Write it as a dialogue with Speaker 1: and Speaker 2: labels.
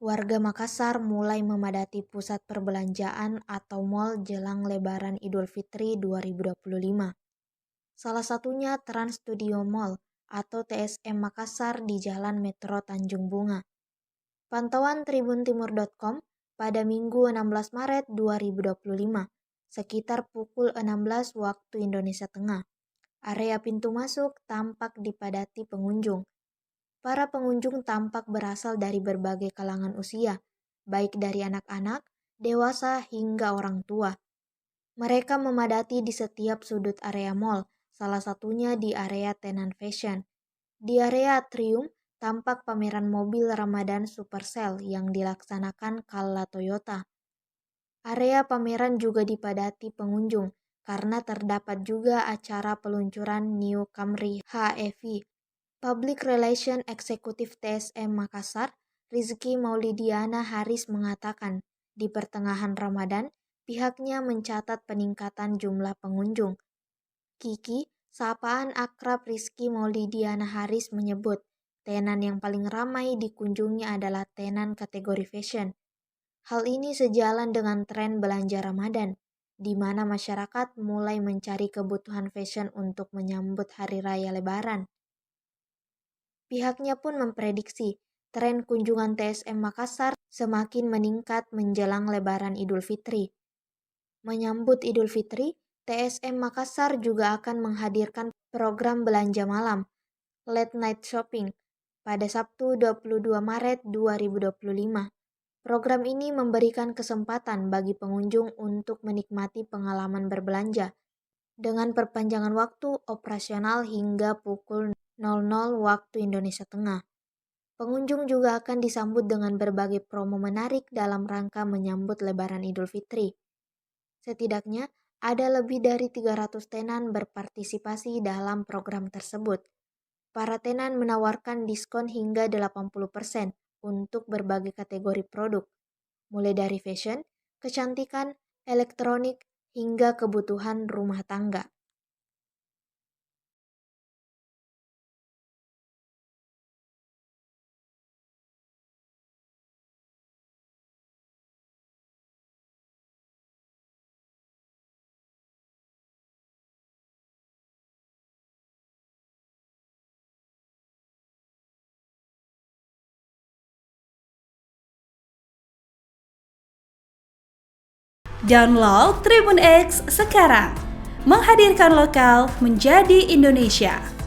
Speaker 1: Warga Makassar mulai memadati pusat perbelanjaan atau mal jelang Lebaran Idul Fitri 2025. Salah satunya Trans Studio Mall atau TSM Makassar di Jalan Metro Tanjung Bunga. Pantauan tribuntimur.com pada Minggu 16 Maret 2025, sekitar pukul 16 waktu Indonesia Tengah. Area pintu masuk tampak dipadati pengunjung. Para pengunjung tampak berasal dari berbagai kalangan usia, baik dari anak-anak, dewasa, hingga orang tua. Mereka memadati di setiap sudut area mall, salah satunya di area tenan fashion. Di area atrium, tampak pameran mobil Ramadan Supercell yang dilaksanakan Kala Toyota. Area pameran juga dipadati pengunjung, karena terdapat juga acara peluncuran New Camry HEV. Public Relation Eksekutif TSM Makassar, Rizky Maulidiana Haris mengatakan, di pertengahan Ramadan, pihaknya mencatat peningkatan jumlah pengunjung. Kiki, sapaan akrab Rizky Maulidiana Haris menyebut, tenan yang paling ramai dikunjungi adalah tenan kategori fashion. Hal ini sejalan dengan tren belanja Ramadan, di mana masyarakat mulai mencari kebutuhan fashion untuk menyambut Hari Raya Lebaran. Pihaknya pun memprediksi tren kunjungan TSM Makassar semakin meningkat menjelang Lebaran Idul Fitri. Menyambut Idul Fitri, TSM Makassar juga akan menghadirkan program belanja malam, Late Night Shopping, pada Sabtu 22 Maret 2025. Program ini memberikan kesempatan bagi pengunjung untuk menikmati pengalaman berbelanja, dengan perpanjangan waktu operasional hingga pukul 00 waktu Indonesia Tengah. Pengunjung juga akan disambut dengan berbagai promo menarik dalam rangka menyambut Lebaran Idul Fitri. Setidaknya, ada lebih dari 300 tenan berpartisipasi dalam program tersebut. Para tenan menawarkan diskon hingga 80% untuk berbagai kategori produk, mulai dari fashion, kecantikan, elektronik, hingga kebutuhan rumah tangga.
Speaker 2: Download Tribun X sekarang, menghadirkan lokal menjadi Indonesia.